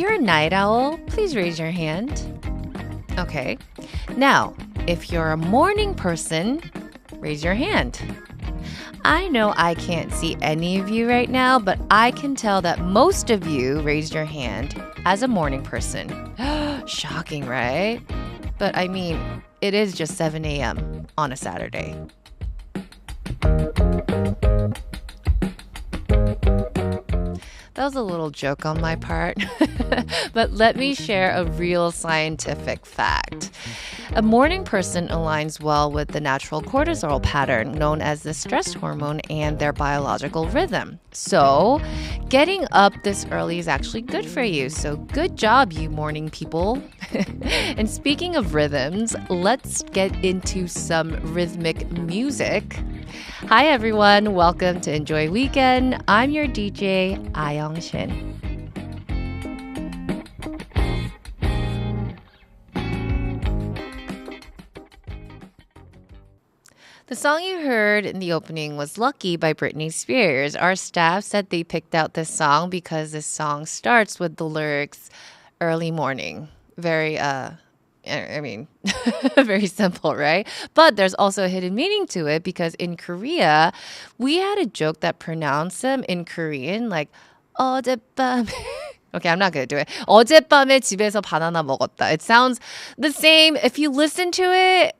you're a night owl, please raise your hand. Okay. Now, if you're a morning person, raise your hand. I know I can't see any of you right now, but I can tell that most of you raised your hand as a morning person. Shocking, right? But I mean, it is just 7 a.m. on a Saturday. That was a little joke on my part, but let me share a real scientific fact. A morning person aligns well with the natural cortisol pattern known as the stress hormone and their biological rhythm. So, getting up this early is actually good for you. So, good job, you morning people. And speaking of rhythms, let's get into some rhythmic music. Hi everyone, welcome to Enjoy Weekend. I'm your DJ, A-Young Shin. The song you heard in the opening was Lucky by Britney Spears. Our staff said they picked out this song because this song starts with the lyrics, early morning. Very, very simple, right? But there's also a hidden meaning to it because in Korea, we had a joke that pronounced them in Korean like 어젯밤. Okay, I'm not going to do it. 어젯밤에 집에서 바나나 먹었다. It sounds the same. If you listen to it,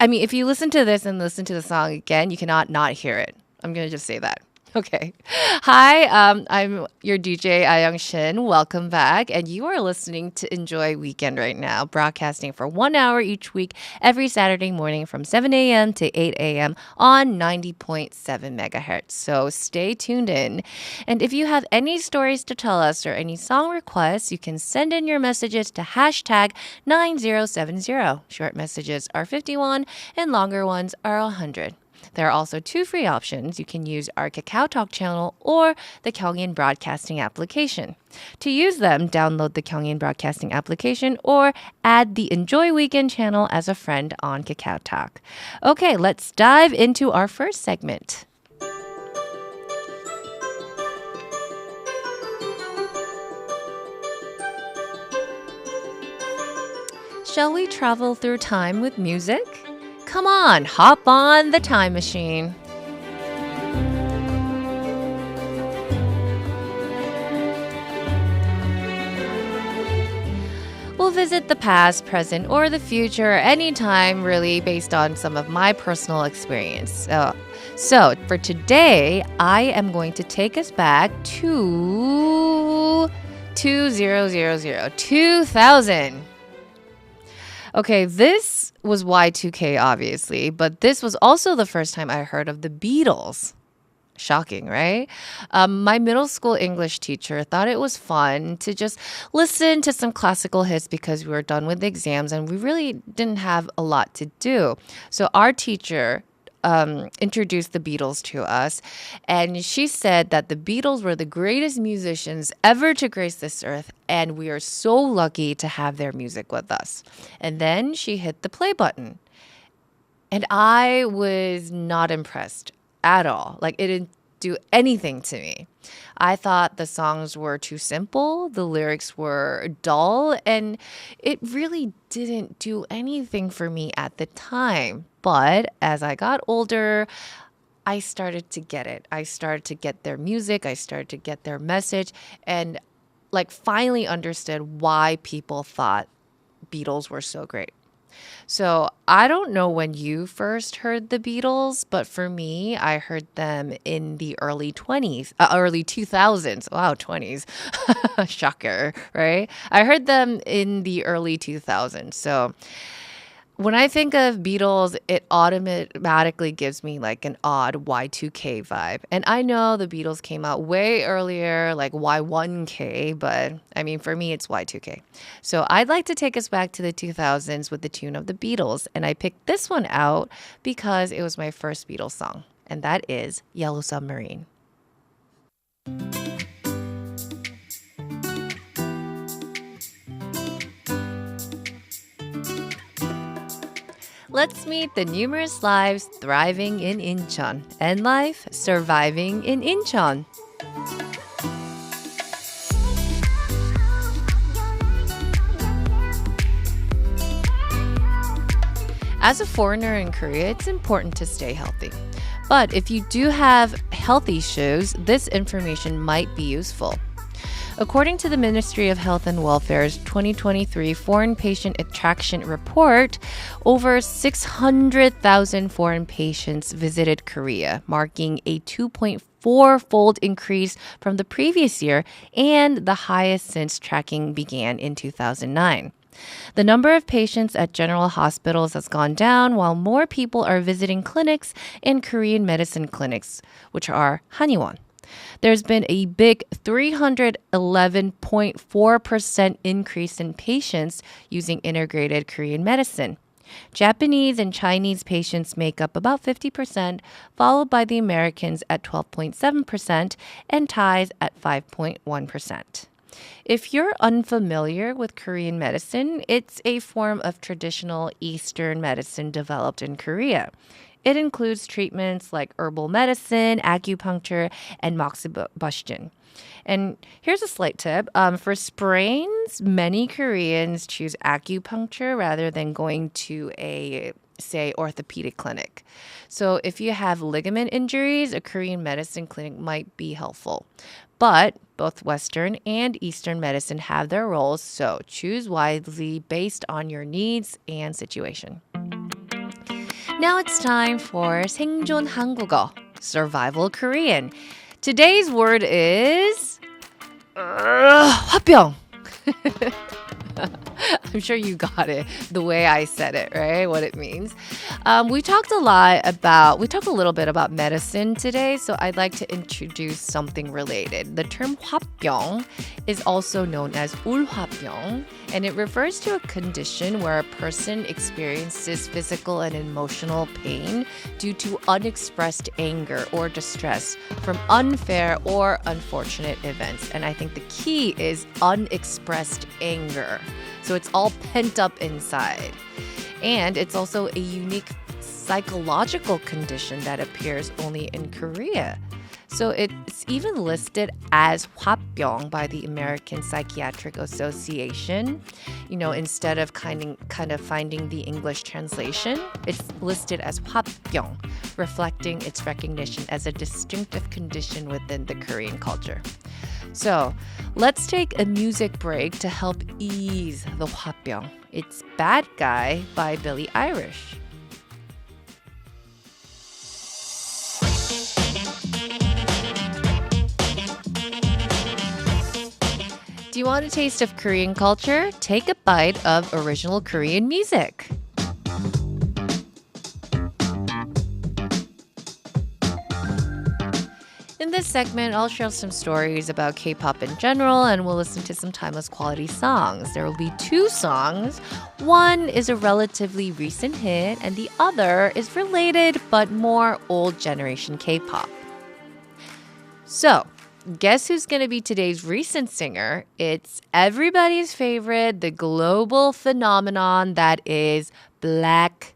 if you listen to this and listen to the song again, you cannot not hear it. I'm going to just say that. Okay. Hi, I'm your DJ, A-Young Shin. Welcome back. And you are listening to Enjoy Weekend right now, broadcasting for 1 hour each week, every Saturday morning from 7 a.m. to 8 a.m. on 90.7 megahertz. So stay tuned in. And if you have any stories to tell us or any song requests, you can send in your messages to hashtag 9070. Short messages are 51 and longer ones are 100. There are also 2 free options. You can use our Kakaotalk channel or the Gyeongin Broadcasting application. To use them, download the Gyeongin Broadcasting application or add the Enjoy Weekend channel as a friend on Kakaotalk. Okay, let's dive into our first segment. Shall we travel through time with music? Come on, hop on the time machine. We'll visit the past, present, or the future anytime, really, based on some of my personal experience. So for today, I am going to take us back to 2000. Okay, this was Y2K, obviously, but this was also the first time I heard of the Beatles. Shocking, right? My middle school English teacher thought it was fun to just listen to some classical hits because we were done with the exams and we really didn't have a lot to do. So our teacher introduced the Beatles to us. And she said that the Beatles were the greatest musicians ever to grace this earth. And we are so lucky to have their music with us. And then she hit the play button. And I was not impressed at all. Like, it didn't do anything to me. I thought the songs were too simple, the lyrics were dull, and it really didn't do anything for me at the time. But as I got older, I started to get it. I started to get their music, I started to get their message, and finally understood why people thought Beatles were so great. So I don't know when you first heard the Beatles, but for me, I heard them in the early 2000s. Wow, 20s. Shocker, right? I heard them in the early 2000s. So when I think of Beatles, it automatically gives me an odd Y2K vibe. And I know the Beatles came out way earlier, like Y1K, but for me, it's Y2K. So I'd like to take us back to the 2000s with the tune of the Beatles. And I picked this one out because it was my first Beatles song. And that is Yellow Submarine. Let's meet the numerous lives thriving in Incheon and life surviving in Incheon. As a foreigner in Korea, it's important to stay healthy. But if you do have health issues, this information might be useful. According to the Ministry of Health and Welfare's 2023 Foreign Patient Attraction Report, over 600,000 foreign patients visited Korea, marking a 2.4-fold increase from the previous year and the highest since tracking began in 2009. The number of patients at general hospitals has gone down while more people are visiting clinics and Korean medicine clinics, which are Haniwon. There's been a big 311.4% increase in patients using integrated Korean medicine. Japanese and Chinese patients make up about 50%, followed by the Americans at 12.7% and Thais at 5.1%. If you're unfamiliar with Korean medicine, it's a form of traditional Eastern medicine developed in Korea. It includes treatments like herbal medicine, acupuncture, and moxibustion. And here's a slight tip. For sprains, many Koreans choose acupuncture rather than going to a, say, orthopedic clinic. So if you have ligament injuries, a Korean medicine clinic might be helpful. But both Western and Eastern medicine have their roles, so choose wisely based on your needs and situation. Now it's time for 생존 한국어, survival Korean. Today's word is 화병. I'm sure you got it the way I said it, right? What it means. We talked a little bit about medicine today, so I'd like to introduce something related. The term 화병 is also known as 울화병, and it refers to a condition where a person experiences physical and emotional pain due to unexpressed anger or distress from unfair or unfortunate events. And I think the key is unexpressed anger. So it's all pent up inside. And it's also a unique psychological condition that appears only in Korea. So it's even listed as 화병 by the American Psychiatric Association. You know, instead of kind of finding the English translation, it's listed as 화병, reflecting its recognition as a distinctive condition within the Korean culture. So let's take a music break to help ease the 화병. It's Bad Guy by Billie Eilish. Do you want a taste of Korean culture? Take a bite of original Korean music. In this segment, I'll share some stories about K-pop in general, and we'll listen to some timeless quality songs. There will be two songs. One is a relatively recent hit, and the other is related but more old generation K-pop. So, guess who's going to be today's recent singer? It's everybody's favorite, the global phenomenon that is Blackpink.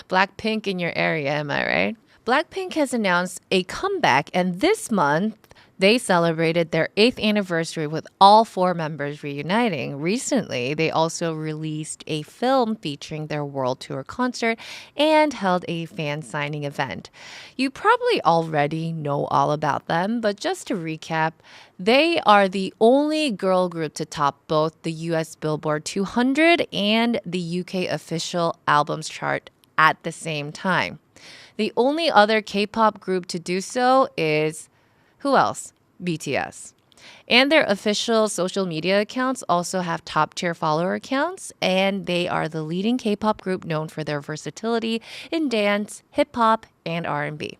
Blackpink in your area, am I right? Blackpink has announced a comeback, and this month they celebrated their 8th anniversary with all 4 members reuniting. Recently, they also released a film featuring their world tour concert and held a fan signing event. You probably already know all about them, but just to recap, they are the only girl group to top both the US Billboard 200 and the UK official albums chart at the same time. The only other K-pop group to do so is, who else? BTS. And their official social media accounts also have top-tier follower accounts, and they are the leading K-pop group known for their versatility in dance, hip-hop, and R&B.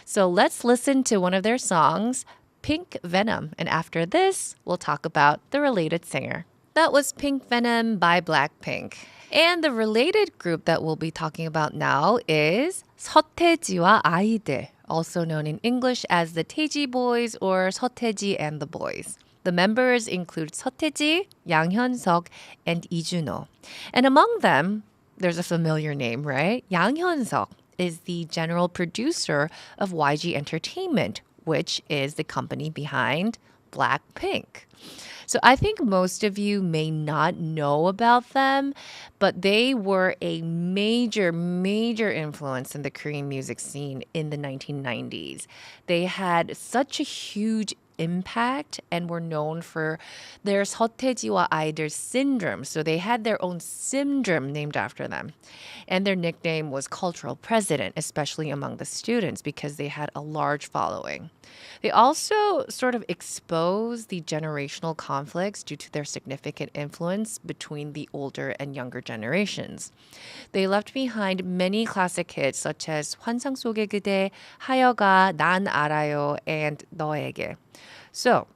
So let's listen to one of their songs, Pink Venom, and after this, we'll talk about the related singer. That was Pink Venom by Blackpink. And the related group that we'll be talking about now is 서태지와 아이들, also known in English as the Taeji Boys or 서태지 and the Boys. The members include 서태지, 양현석, and 이준호. And among them, there's a familiar name, right? 양현석 is the general producer of YG Entertainment, which is the company behind Blackpink. So I think most of you may not know about them, but they were a major, major influence in the Korean music scene in the 1990s. They had such a huge impact and were known for their 서태지와 아이들 syndrome. So they had their own syndrome named after them. And their nickname was cultural president, especially among the students because they had a large following. They also sort of exposed the generational conflicts due to their significant influence between the older and younger generations. They left behind many classic hits such as 환상 속의 그대, 하여가, 난 알아요, and 너에게. So,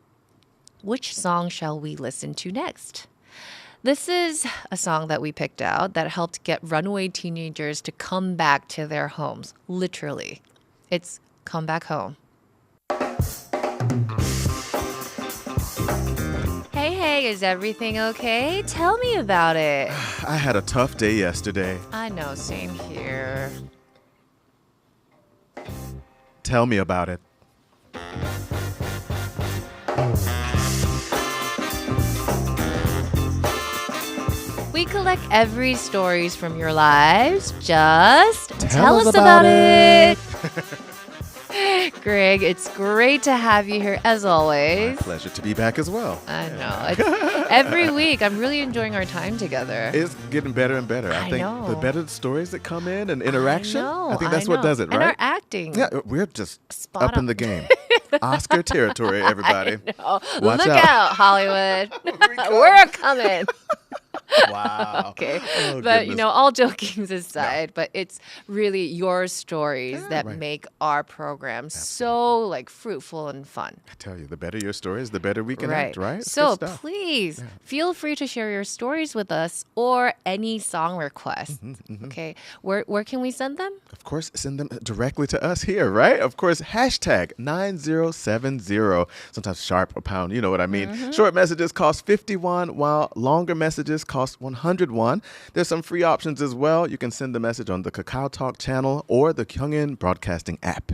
which song shall we listen to next? This is a song that we picked out that helped get runaway teenagers to come back to their homes, literally. It's Come Back Home. Hey, is everything okay? Tell me about it. I had a tough day yesterday. I know, same here. Tell me about it. We collect every stories from your lives. Just tell us about it. Greg, it's great to have you here as always. My pleasure to be back as well. I know. Every week, I'm really enjoying our time together. It's getting better and better. I think know. the better the stories that come in and interaction, I think that's what does it, right? And our acting. Yeah, we're just Spot up in on. the game. Oscar territory, everybody. Watch Look out. out, Hollywood. We're coming. Wow. Okay. Oh, But, goodness. all jokings aside, but it's really your stories that right. make our program so, fruitful and fun. I tell you, the better your stories, the better we can act, right? It's So good stuff. please feel free to share your stories with us or any song requests. Okay. Where can we send them? Of course, send them directly to us here, right? Of course, hashtag 9070. Sometimes sharp or pound, you know what I mean. Short messages cost 51, while longer messages cost 101. There's some free options as well. You can send the message on the Kakaotalk channel or the Gyeongin Broadcasting app.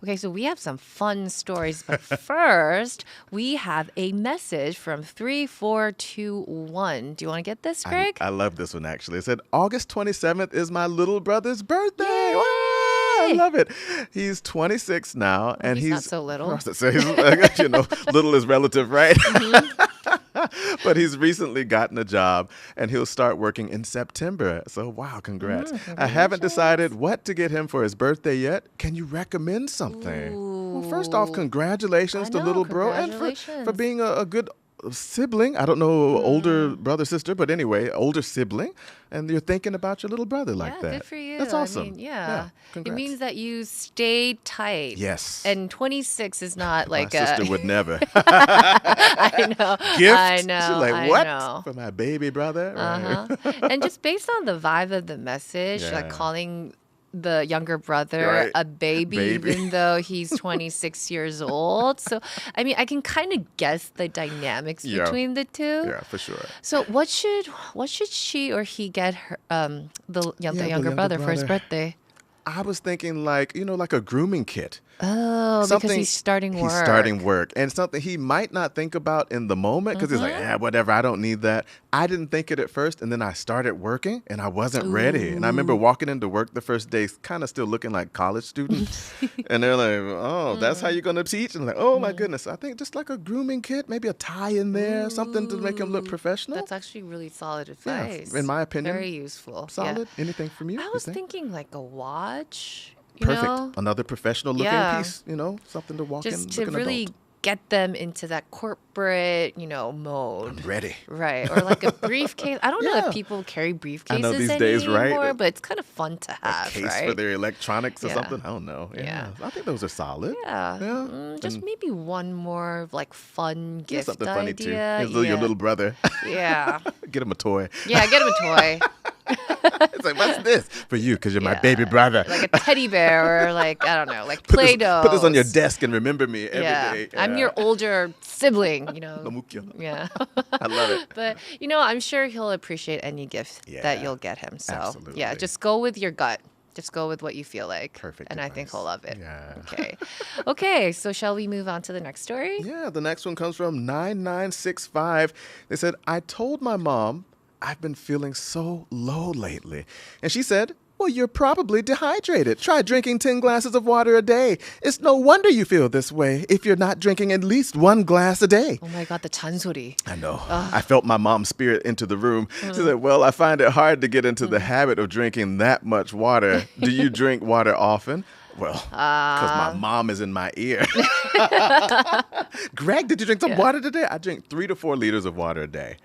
Okay, so we have some fun stories, but first, we have a message from 3421. Do you want to get this, Greg? I love this one, actually. It said, August 27th is my little brother's birthday. Yay! Wow, I love it. He's 26 now. And he's not so little. So he's, little is relative, right? But he's recently gotten a job, and he'll start working in September. So, wow, congrats. I haven't decided what to get him for his birthday yet. Can you recommend something? Well, first off, congratulations to little bro, and for being a good sibling. I don't know, older brother, sister, but anyway, older sibling. And you're thinking about your little brother like that. Yeah, good for you. That's awesome. I mean, yeah. It congrats. means that you stayed tight. Yes. And 26 is not My like sister would never. I know. Gift? I know. She's like, I what? know. For my baby brother? Right. And just based on the vibe of the message, Yeah. calling the younger brother Right. a baby, even though he's 26 years old. So, I mean, I can kind of guess the dynamics Yeah. between the two. Yeah, for sure. So, what should she or he get her the younger brother for his brother. birthday? I was thinking like a grooming kit. Oh, because he's starting work. He's starting work. And something he might not think about in the moment because he's like, whatever, I don't need that. I didn't think it at first. And then I started working and I wasn't ready. And I remember walking into work the first day kind of still looking like college student. And they're like, oh, that's how you're going to teach? And I'm like, oh, my goodness. I think just like a grooming kit, maybe a tie in there, something to make him look professional. That's actually really solid Yeah, advice. in my opinion. Very useful. Solid. Yeah. Anything from you? I you was think? thinking like a watch. Perfect. know? Another professional looking Yeah. piece, something to walk in. Just to looking really adult. get them into that corporate, mode. I'm ready. Right. Or like a briefcase. I don't know Yeah. if people carry briefcases I know these days, right? anymore, but it's kind of fun to have, A case right? for their electronics or Yeah. something. I don't know. Yeah. I think those are solid. Yeah. Yeah. Just And- maybe one more fun Yeah, gift something idea. funny too. Your little brother. Yeah. Get him a toy. Yeah, get him a toy. It's like, what's this? For you, because you're my Yeah. baby brother. Like a teddy bear or like, I don't know, like Play-Doh. Put this on your desk and remember me every day. I'm your older sibling, 너무 웃겨. Yeah. I love it. But, I'm sure he'll appreciate any gift Yeah. that you'll get him. So, Absolutely. yeah, just go with your gut. Just go with what you feel like. Perfect And I think advice. he'll love it. Yeah. Okay. Okay, so shall we move on to the next story? Yeah, the next one comes from 9965. They said, I told my mom I've been feeling so low lately. And she said, well, you're probably dehydrated. Try drinking 10 glasses of water a day. It's no wonder you feel this way if you're not drinking at least 1 glass a day. Oh my God, the 잔소리. I know. I felt my mom's spirit into the room. She said, well, I find it hard to get into the habit of drinking that much water. Do you drink water often? Well, because my mom is in my ear. Greg, did you drink some water today? I drink 3 to 4 liters of water a day.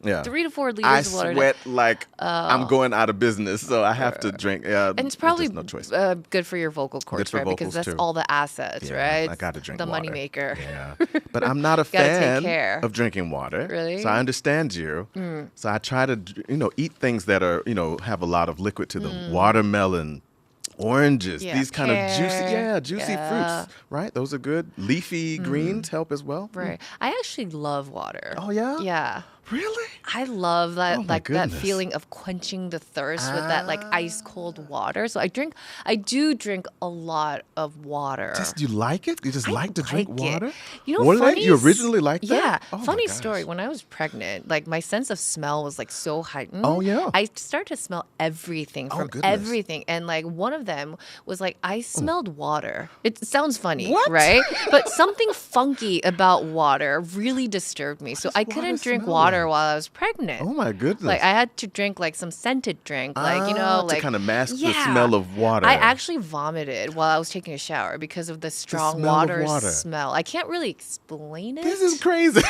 Yeah. 3 to 4 liters of water. I sweat like I'm going out of business, so I have to drink. And it's probably no choice. Good for your vocal cords, for right? Because vocals, that's too. all the assets, right? I got to drink the water. moneymaker. Yeah. But I'm not a Gotta take fan care. of drinking water. Really? So I understand you. So I try to, eat things that are, have a lot of liquid to them. Watermelon, oranges, Yeah, these kind of pear. juicy Yeah. fruits, right? Those are good. Leafy greens help as well. Right. I actually love water. Oh, yeah? Yeah. Really? I love that, Oh, my that goodness. feeling of quenching the thirst with that ice cold water. So I do drink a lot of water. You like it? You just I like to drink like it. water? You know, What, funny you originally liked that? Yeah. Oh, my funny gosh. story. When I was pregnant, like my sense of smell was like so heightened. Oh, yeah. I started to smell everything from goodness. everything. And like one of them was like I smelled water. It sounds funny, What? right? But something funky about water really disturbed me. So I does couldn't water drink smell water like? while I was pregnant. Oh, my goodness. Like I had to drink like some scented drink, like to kind of mask the smell of water. I actually vomited while I was taking a shower because of the strong smell of water water. smell. I can't really explain it. This is crazy.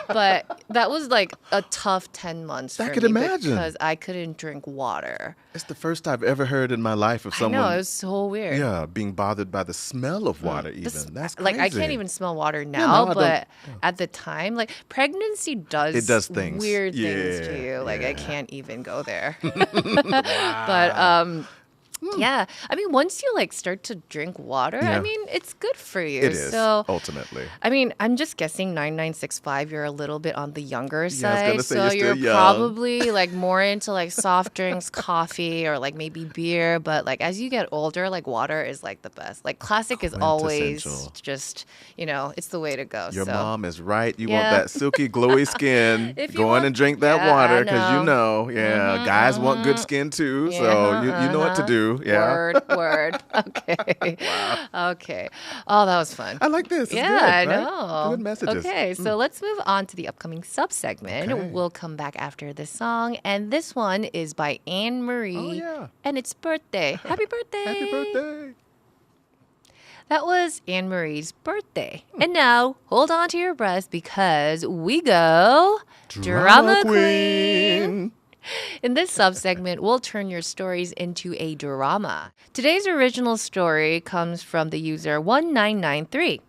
But that was like a tough 10 months I for could me imagine. because I couldn't drink water. It's the first I've ever heard in my life of someone. I know, it was so weird. Yeah, being bothered by the smell of water even. That's crazy. Like I can't even smell water now, no, I but at the time, like pregnancy does It does things. weird things to Yeah, you. Like I yeah. can't even go there. But yeah, I mean, once you like start to drink water, I Yeah. mean, it's good for you. It is, So ultimately. I mean, I'm just guessing 9965, you're a little bit on the younger I was side. gonna say So you're still young. probably like more into like soft drinks, coffee, or like maybe beer. But like as you get older, like water is like the best. Like classic is always Quintessential. just, it's the way to go. Your so. mom is right. You Yeah. want that silky, glowy skin. If you Go want- in and drink that Yeah, water I because guys want good skin too. So you know what to do. Yeah. Word. Okay. Okay. Oh, that was fun. I like this. It's Yeah, good, I right? know. Good messages. Okay, so let's move on to the upcoming sub-segment. Okay. We'll come back after this song. And this one is by Anne Marie. Oh, yeah. And it's birthday. Happy birthday. Happy birthday. That was Anne Marie's birthday. And now, hold on to your breath because we go Drama Queen. In this subsegment, we'll turn your stories into a drama. Today's original story comes from the user 1993.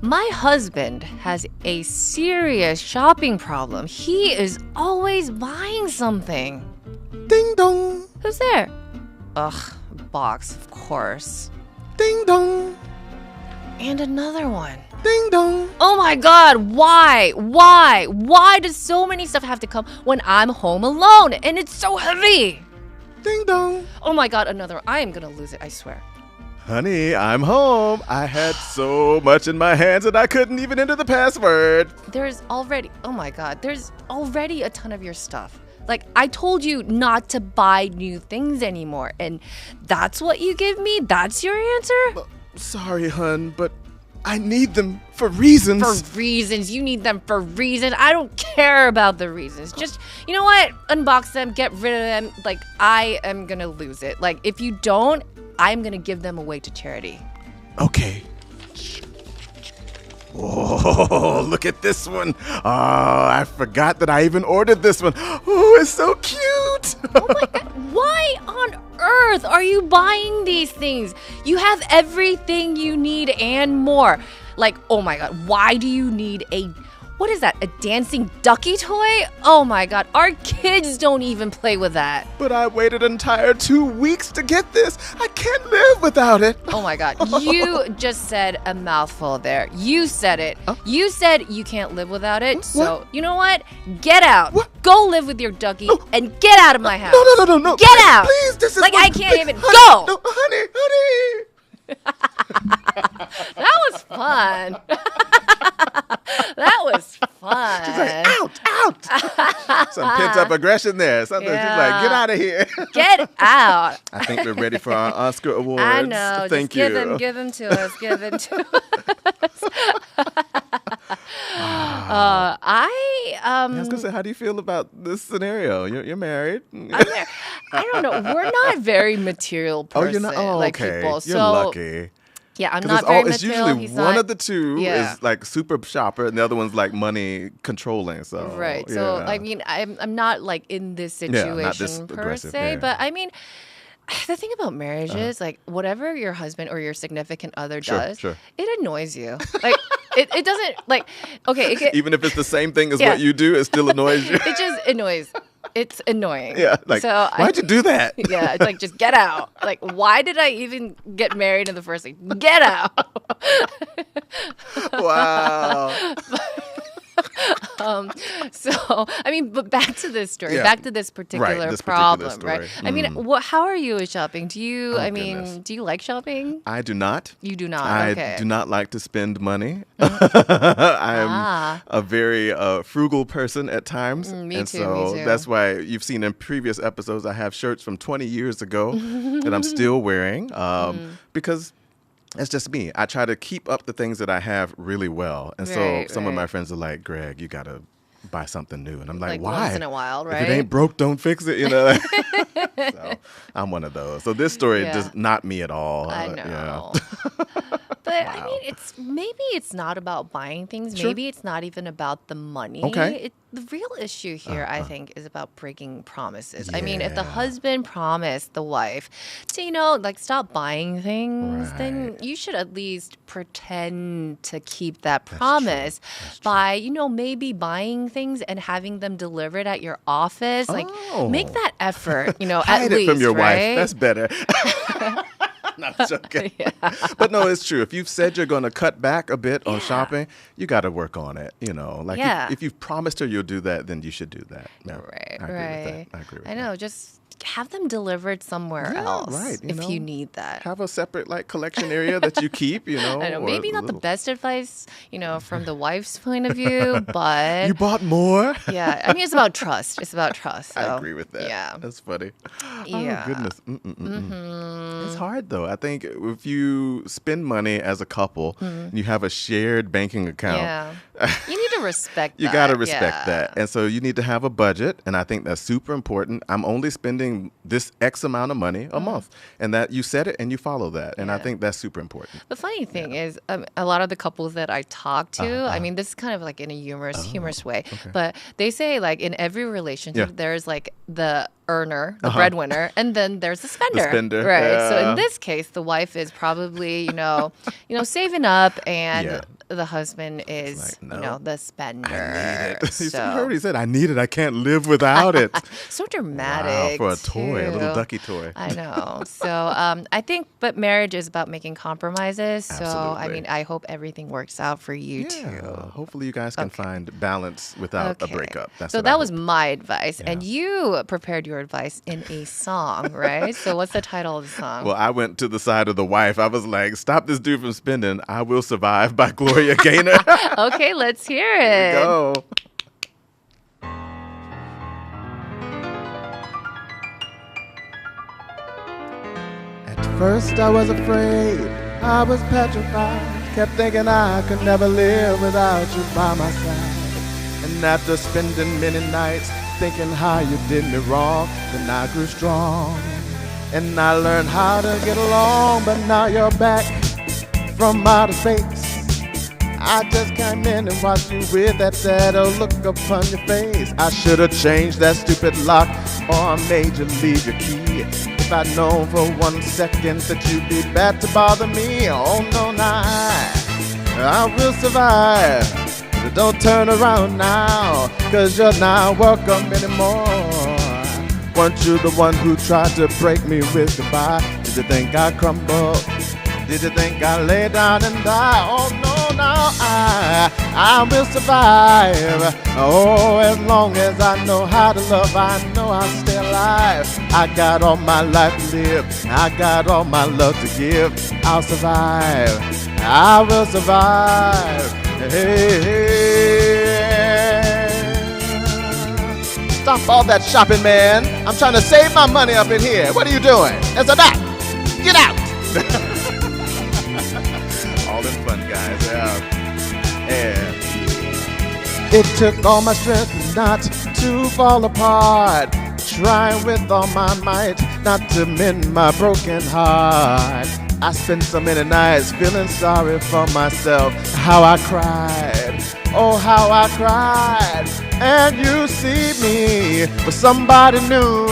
My husband has a serious shopping problem. He is always buying something. Ding dong. Who's there? Ugh, box, of course. Ding dong. And another one. Ding dong. Oh my god, why? Why does so many stuff have to come when I'm home alone and it's so heavy? Ding dong. Oh my god, another one. I am gonna lose it, I swear. Honey, I'm home. I had so much in my hands that I couldn't even enter the password. There's already a ton of your stuff. Like, I told you not to buy new things anymore, and that's what you give me? That's your answer? Sorry, hun, but I need them for reasons. For reasons. You need them for reasons. I don't care about the reasons. Just, you know what? Unbox them, get rid of them. Like, I am gonna lose it. Like, if you don't, I'm gonna give them away to charity. Okay. Oh, look at this one. Oh, I forgot that I even ordered this one. Oh, it's so cute. Oh my god, why on earth are you buying these things? You have everything you need and more. Like, oh my god, why do you need a What is that? A dancing ducky toy? Oh my god, our kids don't even play with that. But I waited an entire 2 weeks to get this. I can't live without it. Oh my god, you just said a mouthful there. You said it. You said you can't live without it. So, you know what? Get out. Go live with your ducky and get out of my house. No. Get out. Please, this is like I can't even honey, go. No, honey. That was fun. That was fun. She's like, out. Some pent-up aggression there. Something she's like, get out of here. Get out. I think we're ready for our Oscar awards. I know. Thank just you. Give them to us. Give them to us. I was gonna say, how do you feel about this scenario? You're married. I don't know. We're not very material person. You're not. Oh, like okay. people. You're So lucky. yeah, I'm not very It's material. usually He's one not, of the two is like super shopper, and the other one's like money controlling. So right. So yeah. I mean, I'm not like in this situation not this per aggressive, se, yeah. but I mean. The thing about marriage is, like, whatever your husband or your significant other does, it annoys you. Like, it doesn't, like, okay. Even if it's the same thing as what you do, it still annoys you. It just annoys. It's annoying. Yeah, like, so why'd you do that? Yeah, it's like, just get out. Like, why did I even get married in the first place? Get out. Wow. So, I mean, but back to this story, back to this particular problem, right? I mean, how are you with shopping? Do you, goodness. do you like shopping? I do not. You do not, I do not like to spend money. I'm a very frugal person at times. Me and too, so me too. that's why you've seen in previous episodes, I have shirts from 20 years ago that I'm still wearing because it's just me. I try to keep up the things that I have really well. And so some of my friends are like, Greg, you got to buy something new. And I'm like, why? Once in a while, right? If it ain't broke, don't fix it, you know? So I'm one of those. So this story does not me at all. I know. But I mean, maybe it's not about buying things. Maybe it's not even about the money. Okay. The real issue here, I think, is about breaking promises. I mean, if the husband promised the wife to, like, stop buying things, then you should at least pretend to keep that promise by, maybe buying things and having them delivered at your office. Like, make that effort, at Hide least, it from your right? wife. That's better. No, I'm joking. But no, it's true. If you've said you're going to cut back a bit on shopping, you got to work on it. Like if you've promised her you'll do that, then you should do that. Yeah, right, I agree with that. I agree with that. I know. Just have them delivered somewhere else if you need that. Have a separate collection area that you keep. I know. Maybe not the best advice, from the wife's point of view, but you bought more. Yeah, I mean it's about trust. It's about trust. So, I agree with that. Yeah, that's funny. Yeah. Oh goodness. It's hard though. I think if you spend money as a couple, and you have a shared banking account. You need to respect that. You got to respect that. And so you need to have a budget. And I think that's super important. I'm only spending this X amount of money a month. And that you set it and you follow that. And I think that's super important. The funny thing is a lot of the couples that I talk to, I mean, this is kind of like in a humorous way. But they say like in every relationship, there's like the earner, the breadwinner, and then there's the spender. The spender. Right. Yeah. So in this case, the wife is probably, saving up and the husband is, the spender. I need it. So. You heard he said, I need it. I can't live without it. So dramatic. Wow, for a toy, a little ducky toy. I know. So I think, but marriage is about making compromises. Absolutely. So, I mean, I hope everything works out for you too. Hopefully you guys can find balance without a breakup. So that was my advice. And you prepared your advice in a song, right? So what's the title of the song? Well, I went to the side of the wife. I was like, stop this dude from spending. I Will Survive by Gloria Gaynor. Okay, let's hear it. Here we go. At first I was afraid, I was petrified, kept thinking I could never live without you by my side. And after spending many nights thinking how you did me wrong, then I grew strong. And I learned how to get along, but now you're back from outer space. I just came in and watched you with that sad old look upon your face. I should have changed that stupid lock, or I made you leave your key. If I'd known for 1 second that you'd be bad to bother me. Oh no, I will survive. Don't turn around now, 'cause you're not welcome anymore. Weren't you the one who tried to break me with goodbye? Did you think I'd crumble? Did you think I'd lay down and die? Oh no, now I will survive. Oh, as long as I know how to love, I know I'll stay alive. I got all my life to live, I got all my love to give. I'll survive, I will survive. Hey, hey. Stop all that shopping, man. I'm trying to save my money up in here. What are you doing? There's a knot. Get out. All in fun, guys. Yeah. It took all my strength not to fall apart. Trying with all my might not to mend my broken heart. I spent so many nights feeling sorry for myself. How I cried, oh how I cried. And you see me with somebody new.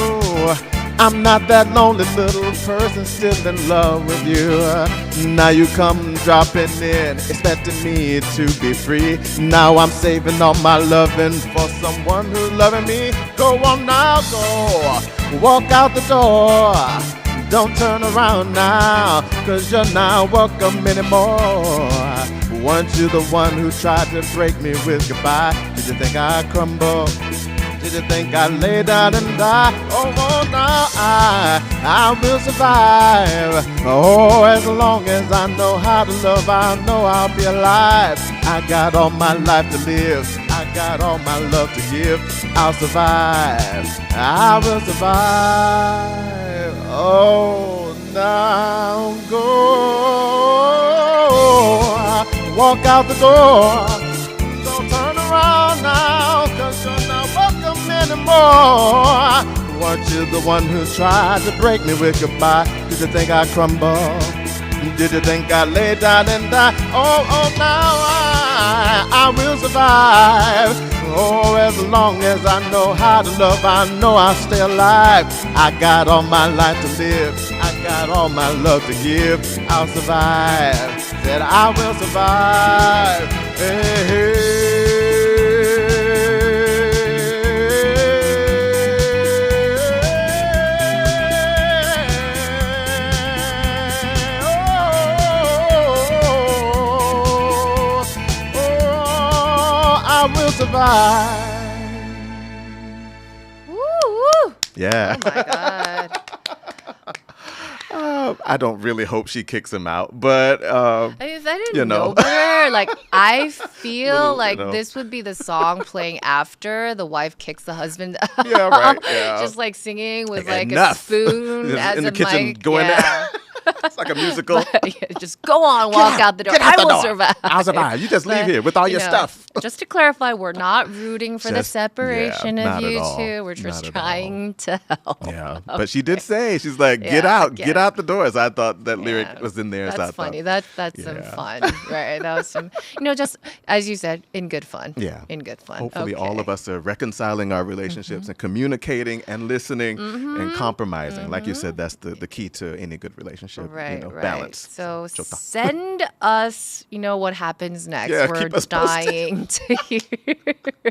I'm not that lonely little person still in love with you. Now you come dropping in, expecting me to be free. Now I'm saving all my loving for someone who's loving me. Go on now, go. Walk out the door. Don't turn around now, 'cause you're not welcome anymore. Weren't you the one who tried to break me with goodbye? Did you think I'd crumble? Did you think I'd lay down and die? Oh, now I will survive. Oh, as long as I know how to love, I know I'll be alive. I got all my life to live, I got all my love to give. I'll survive, I will survive. Oh, now go. Walk out the door. Don't turn around now, 'cause you're not welcome anymore. Weren't you the one who tried to break me with goodbye? Did you think I'd crumble? Did you think I'd lay down and die? Oh, now I will survive. Oh, as long as I know how to love, I know I'll stay alive. I got all my life to live, I got all my love to give. I'll survive, said I will survive. Hey, hey. I will survive. Woo, woo. Yeah. Oh my God. I don't really hope she kicks him out, but I mean, if I didn't know better, like I feel like this would be the song playing after the wife kicks the husband out. Yeah, right. Yeah. Just like singing with like enough. a spoon as in the a kitchen mic. going Yeah. there. It's like a musical. Yeah, just go on, walk out the door. I will survive. I'll survive. You just leave here with all your stuff. Just to clarify, we're not rooting for the separation of not you at all. two. We're just Not at trying to help. Yeah, but she did say, she's like, get out the doors. I thought that lyric was in there. That's funny. That's some fun, right? That was some, just as you said, in good fun. Yeah, in good fun. Hopefully, all of us are reconciling our relationships and communicating and listening and compromising. Like you said, that's the key to any good relationship. Right, balance. So send us, what happens next. Yeah, we're keep us dying to hear.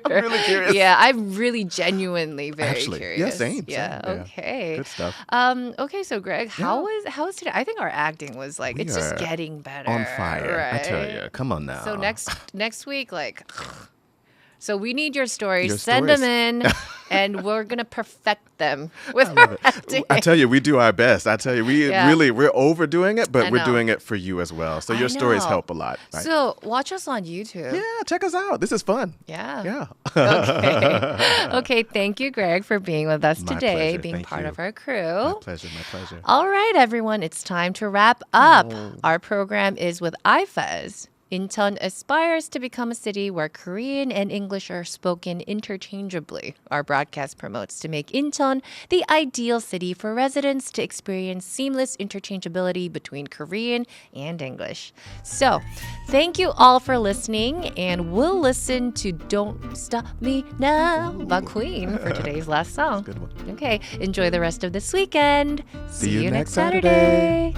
I'm really curious. Yeah, I'm really genuinely very curious. Yeah, same. Yeah, okay. Good stuff. Okay, so Greg, how was today? I think our acting was like, it's just getting better. On fire, right? I tell you. Come on now. So next week, so we need your stories. Send them in, and we're going to perfect them with our acting. I tell you, we do our best. I tell you, we're overdoing it, but we're doing it for you as well. So your stories help a lot. Right? So watch us on YouTube. Yeah, check us out. This is fun. Yeah. Okay, thank you, Greg, for being with us today, being part of our crew. My pleasure. All right, everyone, it's time to wrap up. Our program is with IFES. Incheon aspires to become a city where Korean and English are spoken interchangeably. Our broadcast promotes to make Incheon the ideal city for residents to experience seamless interchangeability between Korean and English. So, thank you all for listening, and we'll listen to Don't Stop Me Now by Queen for today's last song. Good one. Okay, enjoy the rest of this weekend. See you next Saturday.